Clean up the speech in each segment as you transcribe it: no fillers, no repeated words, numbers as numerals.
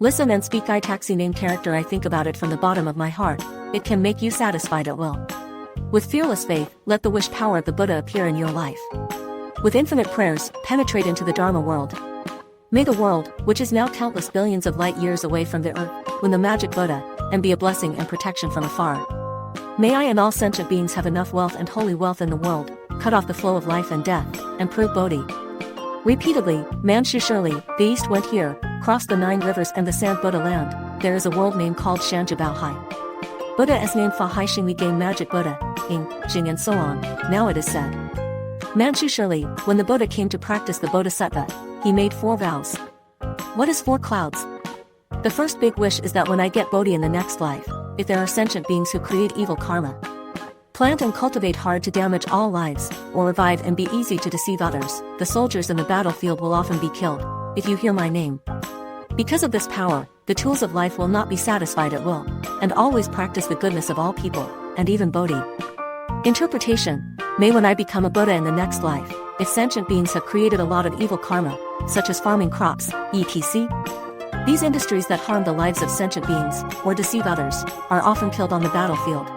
Listen and speak. I taxi name character. I think about it from the bottom of my heart. It can make you satisfied at will. With fearless faith, let the wish power of the Buddha appear in your life. With infinite prayers, penetrate into the Dharma world. May the world, which is now countless billions of light years away from the earth, win the magic Buddha, and be a blessing and protection from afar. May I and all sentient beings have enough wealth and holy wealth in the world, cut off the flow of life and death, and prove Bodhi. Repeatedly, Manchu surely, the east went here, crossed the 9 rivers and the sand Buddha land, there is a world name called Shanjabao Buddha as named Fa Hai Xing we gain magic Buddha, Ing, Jing and so on, now it is said. Manchu surely, when the Buddha came to practice the Bodhisattva, he made 4 vows. What is 4 clouds? The first big wish is that when I get Bodhi in the next life, if there are sentient beings who create evil karma, plant and cultivate hard to damage all lives, or revive and be easy to deceive others, the soldiers in the battlefield will often be killed, if you hear my name. Because of this power, the tools of life will not be satisfied at will, and always practice the goodness of all people, and even Bodhi. Interpretation: may when I become a Buddha in the next life, if sentient beings have created a lot of evil karma, such as farming crops, etc. These industries that harm the lives of sentient beings, or deceive others, are often killed on the battlefield.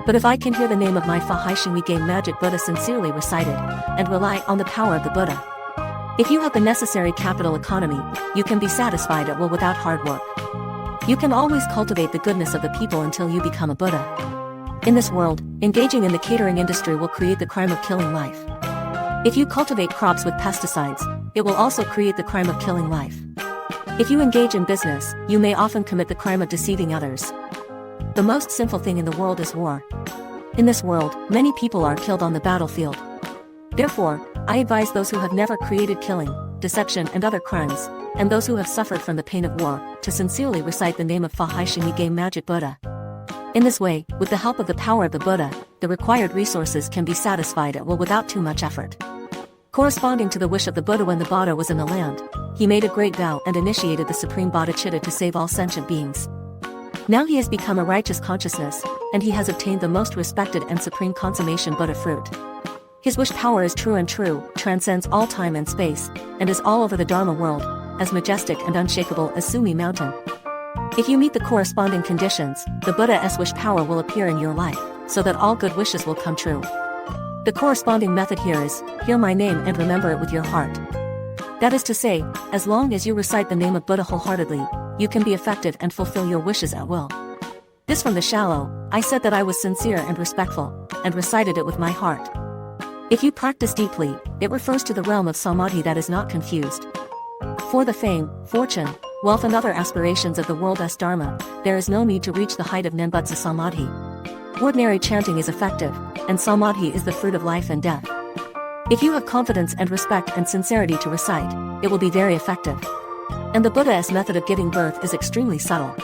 But if I can hear the name of my Fa Hai Xing we gain magic Buddha sincerely recited, and rely on the power of the Buddha. If you have the necessary capital economy, you can be satisfied at will without hard work. You can always cultivate the goodness of the people until you become a Buddha. In this world, engaging in the catering industry will create the crime of killing life. If you cultivate crops with pesticides, it will also create the crime of killing life. If you engage in business, you may often commit the crime of deceiving others. The most sinful thing in the world is war. In this world, many people are killed on the battlefield. Therefore, I advise those who have never created killing, deception and other crimes, and those who have suffered from the pain of war, to sincerely recite the name of Fa Hai Xing we gain magic Buddha. In this way, with the help of the power of the Buddha, the required resources can be satisfied at will without too much effort. Corresponding to the wish of the Buddha when the Buddha was in the land, he made a great vow and initiated the supreme bodhicitta to save all sentient beings. Now he has become a righteous consciousness, and he has obtained the most respected and supreme consummation Buddha fruit. His wish power is true and true, transcends all time and space, and is all over the Dharma world, as majestic and unshakable as Sumi Mountain. If you meet the corresponding conditions, the Buddha's wish power will appear in your life, so that all good wishes will come true. The corresponding method here is, hear my name and remember it with your heart. That is to say, as long as you recite the name of Buddha wholeheartedly, you can be effective and fulfill your wishes at will. This from the shallow, I said that I was sincere and respectful, and recited it with my heart. If you practice deeply, it refers to the realm of samadhi that is not confused. For the fame, fortune, wealth and other aspirations of the world's Dharma, there is no need to reach the height of Nenbutsu Samadhi. Ordinary chanting is effective, and Samadhi is the fruit of life and death. If you have confidence and respect and sincerity to recite, it will be very effective. And the Buddha's method of giving birth is extremely subtle.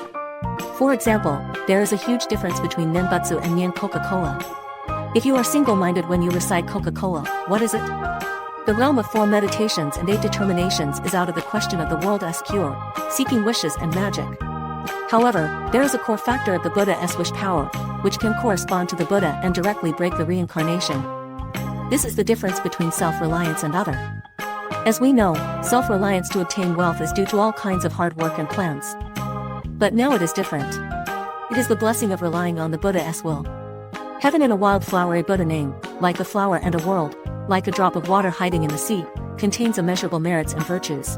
For example, there is a huge difference between Nenbutsu and Nyan Coca-Cola. If you are single-minded when you recite Coca-Cola, what is it? The realm of 4 meditations and 8 determinations is out of the question of the world's cure, seeking wishes and magic. However, there is a core factor of the Buddha's wish power, which can correspond to the Buddha and directly break the reincarnation. This is the difference between self-reliance and other. As we know, self-reliance to obtain wealth is due to all kinds of hard work and plans. But now it is different. It is the blessing of relying on the Buddha's will. Heaven in a wildflower, a Buddha name, like a flower and a world, like a drop of water hiding in the sea, contains immeasurable merits and virtues.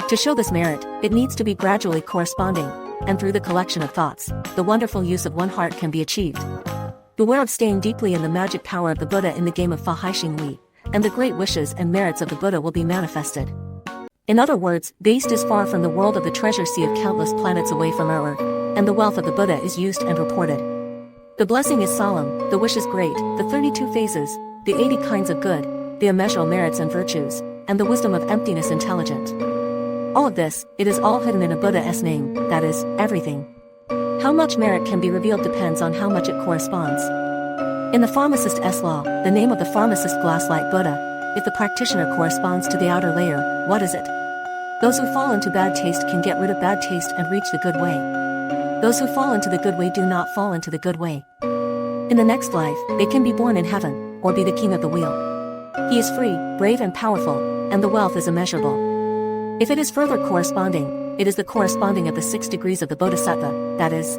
To show this merit, it needs to be gradually corresponding, and through the collection of thoughts, the wonderful use of one heart can be achieved. Beware of staying deeply in the magic power of the Buddha in the game of Fa Hai Xing we, and the great wishes and merits of the Buddha will be manifested. In other words, the East is far from the world of the treasure sea of countless planets away from our Earth, and the wealth of the Buddha is used and reported. The blessing is solemn, the wish is great, the 32 phases, the 80 kinds of good, the immeasurable merits and virtues, and the wisdom of emptiness intelligent. All of this, it is all hidden in a Buddha's name, that is, everything. How much merit can be revealed depends on how much it corresponds. In the pharmacist's law, the name of the pharmacist glass-like Buddha, if the practitioner corresponds to the outer layer, what is it? Those who fall into bad taste can get rid of bad taste and reach the good way. Those who fall into the good way do not fall into the good way. In the next life, they can be born in heaven, or be the king of the wheel. He is free, brave and powerful, and the wealth is immeasurable. If it is further corresponding, it is the corresponding of the 6 degrees of the Bodhisattva, that is,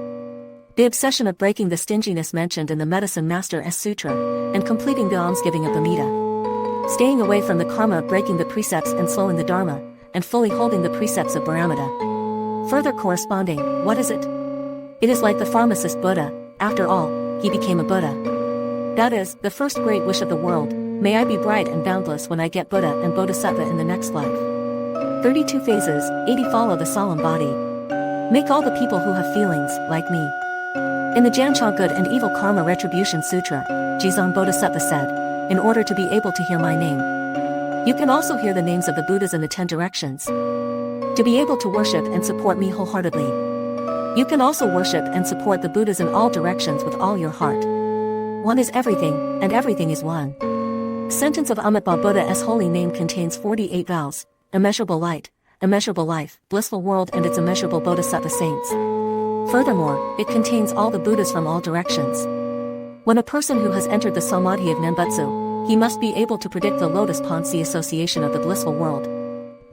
the obsession of breaking the stinginess mentioned in the Medicine Master's Sutra, and completing the almsgiving of the Metta. Staying away from the karma of breaking the precepts and slowing the Dharma, and fully holding the precepts of Paramita. Further corresponding, what is it? It is like the pharmacist Buddha. After all, he became a Buddha. That is, the first great wish of the world, may I be bright and boundless when I get Buddha and Bodhisattva in the next life. 32 phases, 80 follow the solemn body. Make all the people who have feelings, like me. In the Jancha Good and Evil Karma Retribution Sutra, Jizang Bodhisattva said, in order to be able to hear my name. You can also hear the names of the Buddhas in the 10 directions. To be able to worship and support me wholeheartedly. You can also worship and support the Buddhas in all directions with all your heart. One is everything, and everything is one. Sentence of Amitabha Buddha's holy name contains 48 vows, immeasurable light, immeasurable life, blissful world and its immeasurable Bodhisattva saints. Furthermore, it contains all the Buddhas from all directions. When a person who has entered the Samadhi of Nembutsu, he must be able to predict the Lotus Ponzi association of the blissful world,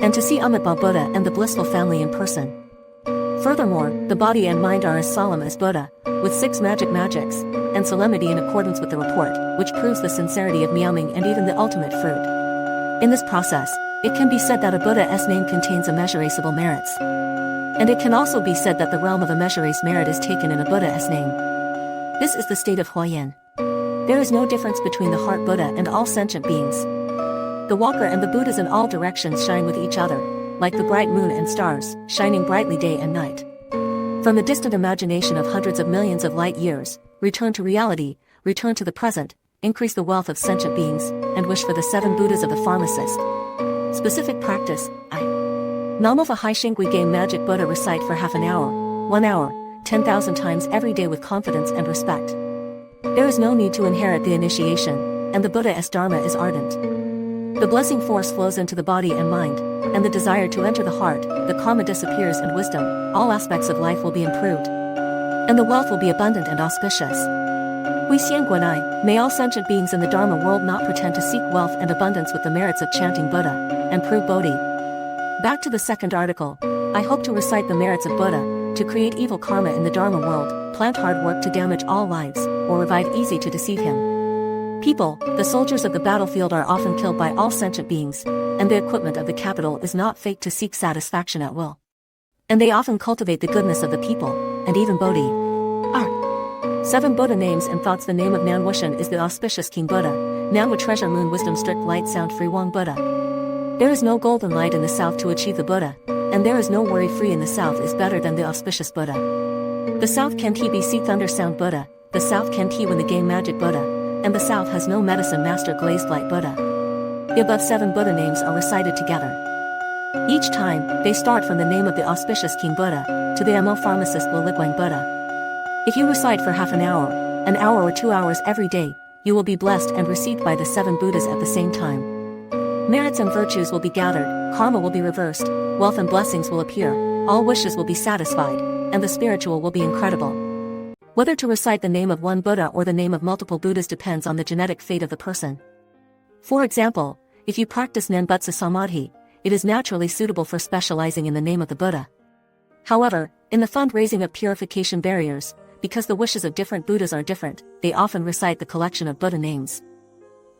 and to see Amitabha Buddha and the blissful family in person. Furthermore, the body and mind are as solemn as Buddha, with 6 magics, and solemnity in accordance with the report, which proves the sincerity of meowing and even the ultimate fruit. In this process, it can be said that a Buddha's name contains immeasurable merits. And it can also be said that the realm of immeasurable merit is taken in a Buddha's name. This is the state of Huayan. There is no difference between the heart Buddha and all sentient beings. The walker and the Buddhas in all directions shine with each other, like the bright moon and stars, shining brightly day and night. From the distant imagination of hundreds of millions of light years, return to reality, return to the present, increase the wealth of sentient beings, and wish for the 7 Buddhas of the pharmacist. Specific practice, I. Namaha Hai Shingui Game Magic Buddha recite for half an hour, 1 hour, 10,000 times every day with confidence and respect. There is no need to inherit the initiation, and the Buddha's Dharma is ardent. The blessing force flows into the body and mind, and the desire to enter the heart, the karma disappears and wisdom, all aspects of life will be improved. And the wealth will be abundant and auspicious. Hui Xian Guanai, may all sentient beings in the Dharma world not pretend to seek wealth and abundance with the merits of chanting Buddha, and prove Bodhi. Back to the second article, I hope to recite the merits of Buddha, to create evil karma in the Dharma world, plant hard work to damage all lives, or revive easy to deceive him. People, the soldiers of the battlefield are often killed by all sentient beings, and the equipment of the capital is not fake to seek satisfaction at will. And they often cultivate the goodness of the people, and even Bodhi. 7 Buddha names and thoughts. The name of Nanwushan is the auspicious King Buddha, Nanwa treasure moon wisdom strict light sound free Wang Buddha. There is no golden light in the south to achieve the Buddha, and there is no worry free in the south is better than the auspicious Buddha. The south can't be see thunder sound Buddha, the south can't win the game magic Buddha, and the south has no medicine master glazed light Buddha. The above 7 Buddha names are recited together. Each time, they start from the name of the auspicious King Buddha, to the Mo pharmacist Ligwang Buddha. If you recite for half an hour or 2 hours every day, you will be blessed and received by the 7 Buddhas at the same time. Merits and virtues will be gathered, karma will be reversed, wealth and blessings will appear, all wishes will be satisfied, and the spiritual will be incredible. Whether to recite the name of one Buddha or the name of multiple Buddhas depends on the genetic fate of the person. For example, if you practice Nenbutsu Samadhi, it is naturally suitable for specializing in the name of the Buddha. However, in the fundraising of purification barriers, because the wishes of different Buddhas are different, they often recite the collection of Buddha names.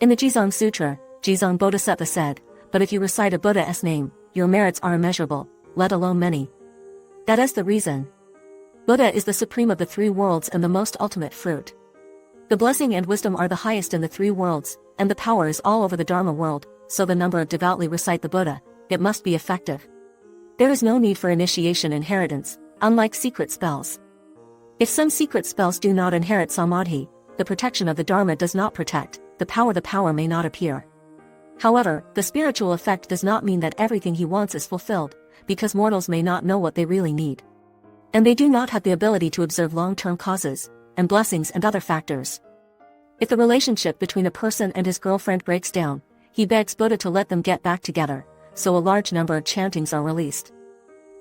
In the Jizang Sutra, Jizang Bodhisattva said, but if you recite a Buddha's name, your merits are immeasurable, let alone many. That is the reason. Buddha is the supreme of the 3 worlds and the most ultimate fruit. The blessing and wisdom are the highest in the 3 worlds, and the power is all over the Dharma world, so the number of devoutly recite the Buddha, it must be effective. There is no need for initiation inheritance, unlike secret spells. If some secret spells do not inherit Samadhi, the protection of the Dharma does not protect, the power may not appear. However, the spiritual effect does not mean that everything he wants is fulfilled, because mortals may not know what they really need. And they do not have the ability to observe long-term causes, and blessings and other factors. If the relationship between a person and his girlfriend breaks down, he begs Buddha to let them get back together, so a large number of chantings are released.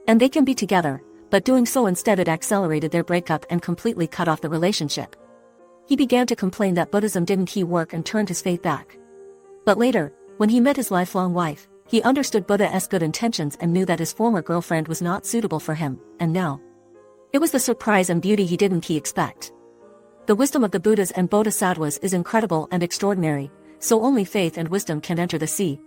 And they can be together, but doing so instead it accelerated their breakup and completely cut off the relationship. He began to complain that Buddhism didn't work and turned his faith back. But later, when he met his lifelong wife, He understood Buddha's good intentions and knew that his former girlfriend was not suitable for him, and now it was the surprise and beauty he didn't expect. The wisdom of the Buddhas and Bodhisattvas is incredible and extraordinary, so only faith and wisdom can enter the sea,